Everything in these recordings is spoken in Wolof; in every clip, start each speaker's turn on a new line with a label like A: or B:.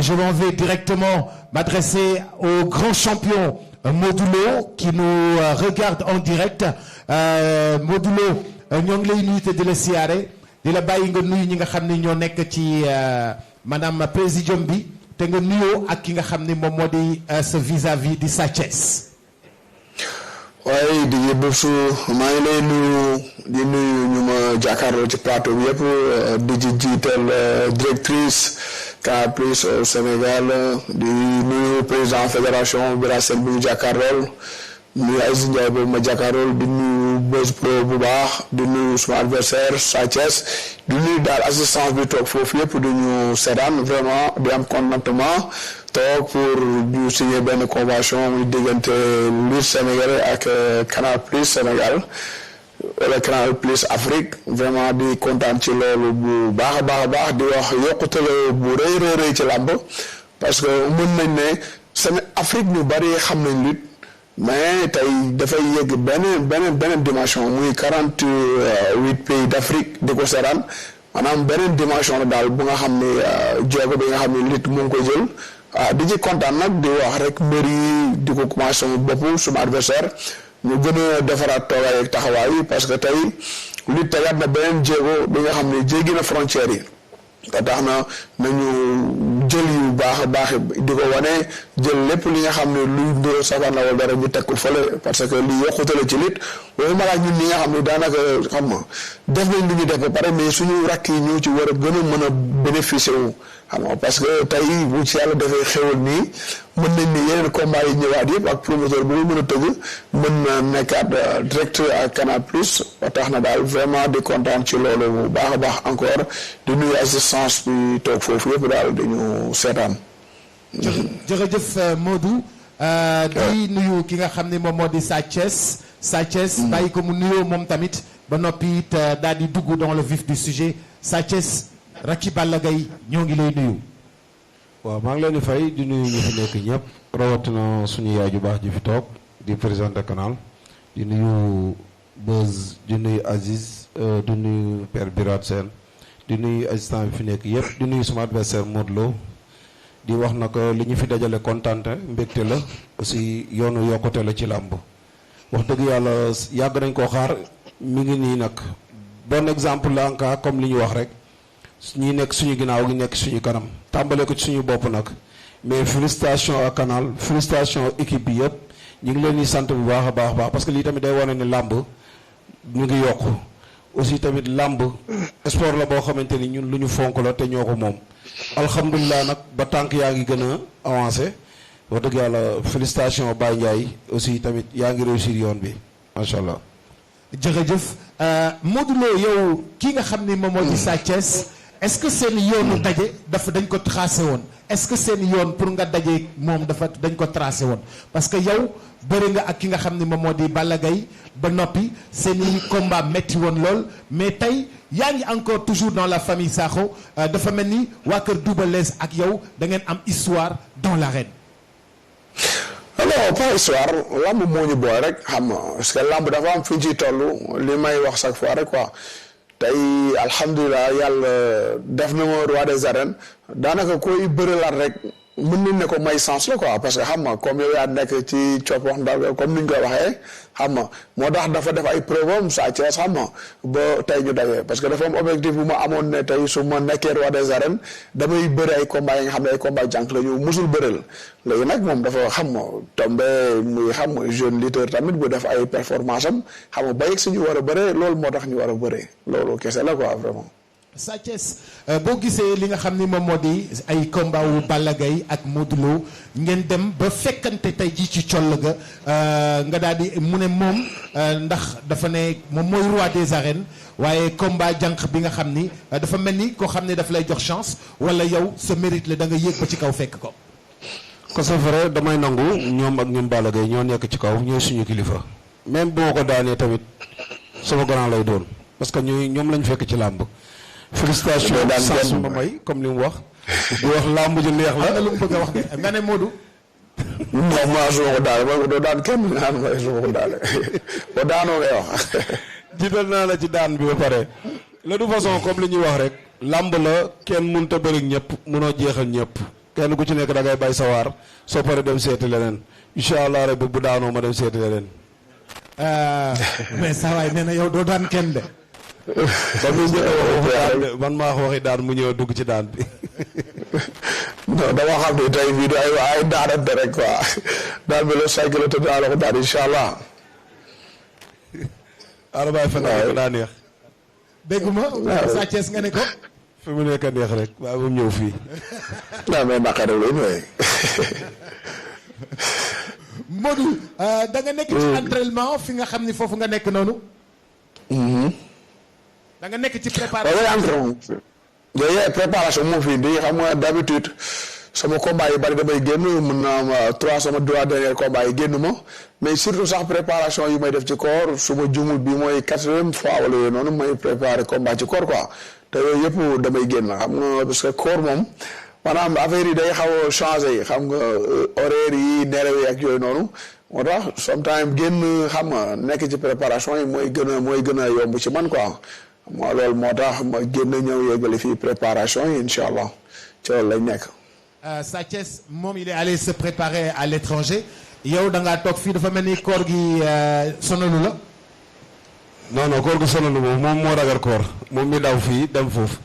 A: je m'en vais directement m'adresser au grand champion Modulo qui nous regarde en direct. Modulo ñoo ngi lay nuyu te di la siyaare di la bàyyi nga nuyu ñi nga xam ne ñoo nekk ci maanaam présidium bi te nga nuyoo ak ki nga xam ne moom moo di sa vis-à-vis di Sa Thiès.
B: waaye di Boubsou maa ngi lay nuyu di nuyu ñu ma jàkkaarloo ci plateau bi yëpp di ci jiital directrice Canal Plus au Sénégal di nuyu président fédération Bira Sène bi ñu jàkkaarlool nuyu Aziz Ndiaye boobu ma jàkkaarlool di nuyu Buzz Pro bu baax di nuyu suma adversaire Sa Thiès di nuyu daal assistance bi toog foofu yëpp di ñu seetaan vraiment di am contentement toog pour ñu signer benn convention muy diggante lutte sénégalais ak Canal Plus Sénégal wala Canal Plus Afrique vraiment di kontaan ci loolu bu baax a baax di wax yokkute la bu rëy ci làmb parce que mën nañ ne seen Afrique ñu bari xam nañ lutte mais tey dafay yegg beneen dimension muy 48 pays d'Afrique di ko seetaan maanaam beneen dimension la daal bu nga xam ne jéego bi nga xam ne lutte mu ngi koy jël. di ci kontaan nag di wax rek mbër yi di ko commencé sama bopp suma adversaire ñu gën a defaraat toogaay ak taxawaay yi parce que tey li tegaat na beneen jéego bi nga xam ne jéggi na frontières yi ba tax na nañu jël yu baax a baax di ko wane jël lépp li nga xam ne luy ndóo safaan la wala dara ñu teg ko fële parce que li yokkute la ci nit loolu ma laaj ñun ñi nga xam ne daanaka xam nga def nañ lu ñu def ba pare mais suñu rakk yi ñu ci war a gën a mën a bénéficier wu xam nga parce que tey bu ci yàlla defee xewal nii mën nañ ni yeneen combat yi ñëwaat yëpp ak promoteur bu ñu mën a tëgg mën na nekkaat direct ak Canal Plus ba tax na daal vraiment di kontaan ci loolu bu baax a baax encore di nuyu assistance bi toog foofu yëpp daal dañu seetaan.
A: jërëjëf Modou. di nuyu ki nga xam ne moom moo di Sa Thiès. Sa Thiès bàyyi ko mu nuyoo moom tamit ba noppi it daal di dugg dans le vif du sujet Sa Thiès. Racky Balla Gaye ñoo ngi lay nuyu.
C: waaw maa ngi leen di fay di nuyu ñu fi nekk ñëpp rawatina suñu yaay ju baax ji fi toog di président canal di nuyu Buzz di nuyu Aziz di nuyu Père Birate Sène di nuyu assistant bi fi nekk yëpp di nuyu sama adversaire Modou Lo di wax nag li ñu fi dajale kontante mbégte la aussi yoonu yokkute la ci làmb wax dëgg yàlla yàgg nañ koo xaar mi ngi nii nag bon exemple la en cas comme li ñu wax rek. ñi nekk suñu ginnaaw gi nekk suñu kanam tàmbale ko ci suñu bopp nag mais félicitation ak canal félicitation équipe bi yëpp ñu ngi leen di sant bu baax a baax parce que lii tamit day wane ne làmb ñu ngi yokk aussi tamit làmb sport la boo xamante ni ñun lu ñu fonk la te ñoo ko moom alhamdulilah nag ba tànk yaa ngi gën a avancé wax dëgg yàlla félicitation Baye Ndiaye aussi tamit yaa ngi réussir yoon bi macha allah.
A: jërëjëf Modou Lo yow ki nga xam ni moom moo di Sa Thiès est-ce que seen yoonu daje dañ ko tracé woon est-ce que seen yoon pour nga daje moom dañ ko tracé woon parce que yow bëri nga ak ki nga xam ni moom moo di Balla Gaye ba noppi seen i combat metti woon lool mais tey yaa ngi encore toujours dans la famille Sakho dafa mel ni waa kër Double Less ak yow da ngeen am histoire dans l'arène.
B: non pas histoire lamb moo ñu boole rek xam nga parce que lamb dafa am fi ñu ciy toll li may wax chaque fois rek quoi. tey alhamdulilah yàlla def na ma roi des arènes daanaka koy bërëlaat rek mën nañ ne ko may sens la quoi parce que xam nga comme yow yaa nekk ci coop wax ndaw comme ni ñu koy waxee xam nga moo tax dafa def ay preuve am Sa Thiès xam nga ba tey ñu dajee parce que dafa am objectif bu ma amoon ne tey su ma nekkee roi des arènes damay bëri ay combats yi nga xam ne ay combats jànk la ñu musul bëreel léegi nag moom dafa xam nga tombé muy xam nga jeune lutteur tamit bu def ay performance am xam nga ba yegg si ñu war a bëree loolu moo tax ñu war a bëree loolu kese la quoi vraiment.
A: Sa Thiès boo gisee li nga xam ni moom moo di ay combat wu Balla Gaye ak Modou Lo ngeen dem ba fekkante tey jii ci coll ga nga daal di mu ne moom ndax dafa ne moom mooy roi des arènes waaye combat jànq bi nga xam ni dafa mel ni koo xam ne daf lay jox chance wala yow sa mérite la da nga yéeg ba ci kaw fekk ko.
C: ko c'est vrai damay nangu ñoom ak ñoom Balla Gaye ñoo nekk ci kaw ñooy suñu kilifa même bu ma ko daanee tamit sama grand lay doon parce que ñoom lañ fekk ci làmb. félicitation saa su ma may comme li mu wax. di wax làmb ju neex la.
A: lu mu bëgg a wax de nga ne Modou.
B: moom maa su ma ko daale ma doo daan kenn naan ma su ma ko daale ba daanoo ngay wax.
C: jiital naa la ci daan bi ba pare. de toute façon comme li ñuy wax rek. làmb la kenn mënut a bëri ñëpp mënoo jeexal ñëpp. kenn ku ci nekk da ngay bay sa waar soo paree dem seeti leneen incha allah rek bu daanoo ma dem seeti leneen.
A: mais saa waay nee na yow doo daan kenn de.
C: ba muy njëkk a wax daan de man maa waxi daan mu ñëw dugg ci daan bi.
B: non dama xam ne tey bii ay daanante rek quoi daan bi la 5 kilo te daa la ko daan incha allah.
C: Arabaay fan ko daa neex.
A: dégguma Sa Thiès nga ne ko.
C: fi mu nekk neex rek waaye moom ñëw fii.
B: non mais naqare la ñu
A: Modou da nga nekk ci entraînement fi nga xam ni foofu nga nekk noonu. da nga nekk ci préparation.
B: yooyu préparation moo fi di xam nga d'habitude sama combat yi bari damay génn mun naa am 3 sama 3 derniers combats yi génn ma mais surtout sax préparation yi may def ci corps su ma jumul bi mooy 4e fois wala yooyu noonu may préparer combat ci corps quoi te yooyu yëpp damay génn xam nga parce que corps moom maanaam affaire yi day xaw a changé xam nga horaire yi nelaw yi ak yooyu noonu moo tax sometimes génn xam nga nekk ci préparation yi mooy gën a yomb ci man quoi moo loolu moo tax ma génn ñëw yeggali fii préparation yi incha allah ci loolu lañ nekk.
A: Sa Thiès moom il est allé se préparer à l'étranger yow da ngaa toog fii dafa mel ni koor gi sonalu la.
C: non koor gi sonalu moom moo ragal koor moom mi daw fii dem foofu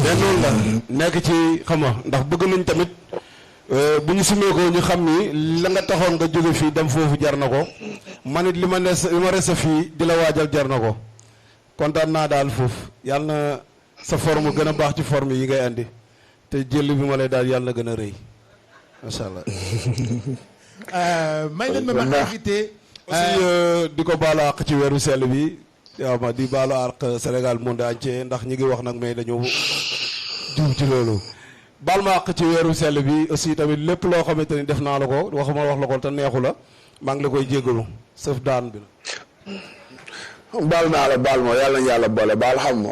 C: mais noonu la nekk ci xam nga ndax bëgg nañ tamit bu ñu sumee ko ñu xam ni la nga taxoon nga jóge fii dem foofu jar na ko man it li ma rese fii di la waajal jar na ko kontaan naa daal foofu yàlla na sa forme gën a baax ci forme yi ngay andi te jël bi ma lay daal yàlla na gën a rëy macha allah.
A: may leen ma invité.
C: aussi di ko baalu àq ci weeru sell bi waaw ma di baalu àq Sénégal monde entier ndax ñi ngi wax nag mais dañoo jiw ci loolu. baal ma àq ci weeru sell bi aussi tamit lépp loo xamante ni def naa la ko waxuma wax la ko te neexu la maa ngi la koy jéggalu sëf daan bi la.
B: baal naa la baal ma yàlla na yàlla boole baal xam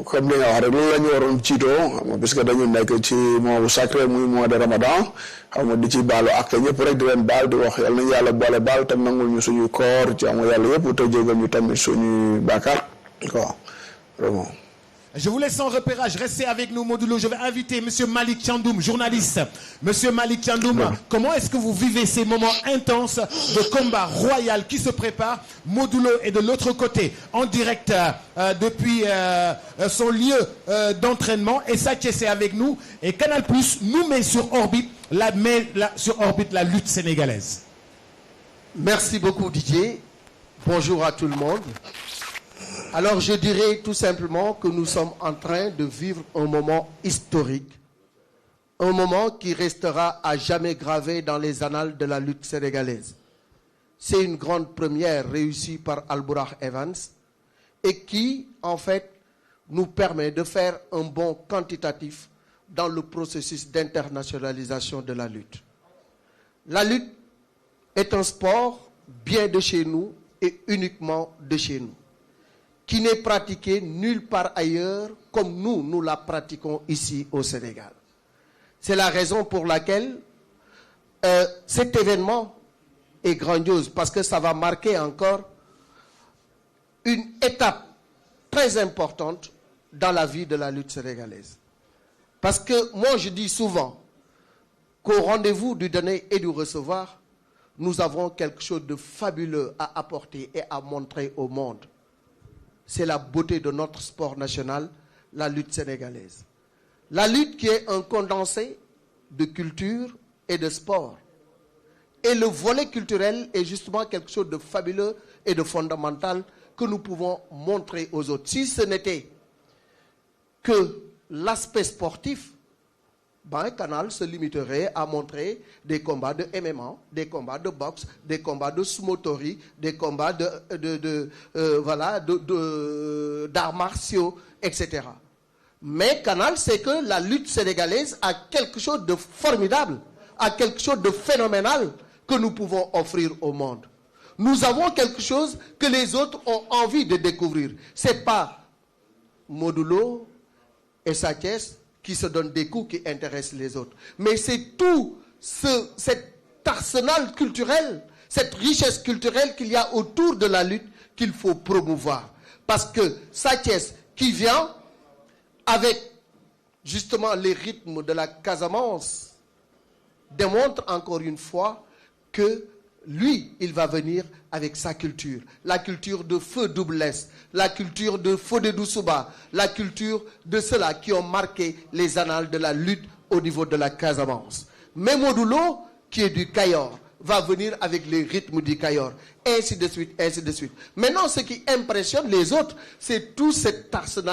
B: comme li nga wax rek loolu la ñu waroon ciitoo xam nga puisque dañu nekk ci mois bu sacré muy mois de Ramadan xam nga di ci baalu ak ñëpp rek di leen baal di wax yàlla na yàlla boole baal tam nangul ñu suñu koor ci am yàlla yëpp te jégal ñu tamit suñu bàkkaar quoi vraiment.
A: Je vous laisse sans repérage. Restez avec nous, Modulo. Je vais inviter Monsieur Malick Thiandoum, journaliste. Monsieur Malick Thiandoum, comment est-ce que vous vivez ces moments intenses de combat royal qui se prépare? Modulo est de l'autre côté, en direct depuis son lieu d'entraînement. Et Sa Thiès est avec nous. Et Canal+ nous met sur orbite la lutte sénégalaise.
D: Merci beaucoup, Didier. Bonjour à tout le monde. Alors je dirais tout simplement que nous sommes en train de vivre un moment historique, un moment qui restera à jamais gravé dans les annales de la lutte sénégalaise. C'est une grande première réussie par Albourakh Evans et qui, en fait, nous permet de faire un bond quantitatif dans le processus d'internationalisation de la lutte. La lutte est un sport bien de chez nous et uniquement de chez nous, qui n'est pratiqué nulle part ailleurs comme nous la pratiquons ici au Sénégal. C'est la raison pour laquelle cet événement est grandiose, parce que ça va marquer encore une étape très importante dans la vie de la lutte sénégalaise. Parce que moi je dis souvent qu'au rendez-vous du donner et du recevoir, nous avons quelque chose de fabuleux à apporter et à montrer au monde. C'est la beauté de notre sport national, la lutte sénégalaise. La lutte qui est un condensé de culture et de sport. Et le volet culturel est justement quelque chose de fabuleux et de fondamental que nous pouvons montrer aux autres. Si ce n'était que l'aspect sportif, Canal se limiterait à montrer des combats de MMA, des combats de boxe, des combats de sumotori, des combats d'arts martiaux, etc. Mais Canal sait que la lutte sénégalaise a quelque chose de formidable, a quelque chose de phénoménal que nous pouvons offrir au monde. Nous avons quelque chose que les autres ont envie de découvrir. C'est pas Modulo et Sa Thiès qui se donnent des coups qui intéressent les autres. Mais c'est tout cet arsenal culturel, cette richesse culturelle qu'il y a autour de la lutte qu'il faut promouvoir. Parce que Sa Thiès qui vient avec justement les rythmes de la Casamance, démontre encore une fois que lui, il va venir avec sa culture. La culture de Feu Double Less, la culture de Fodé Doussouba, la culture de ceux-là qui ont marqué les annales de la lutte au niveau de la Casamance. Mais Modulo, qui est du Cayor, va venir avec les rythmes du Cayor. Ainsi de suite, ainsi de suite. Maintenant, ce qui impressionne les autres, c'est tout cet arsenal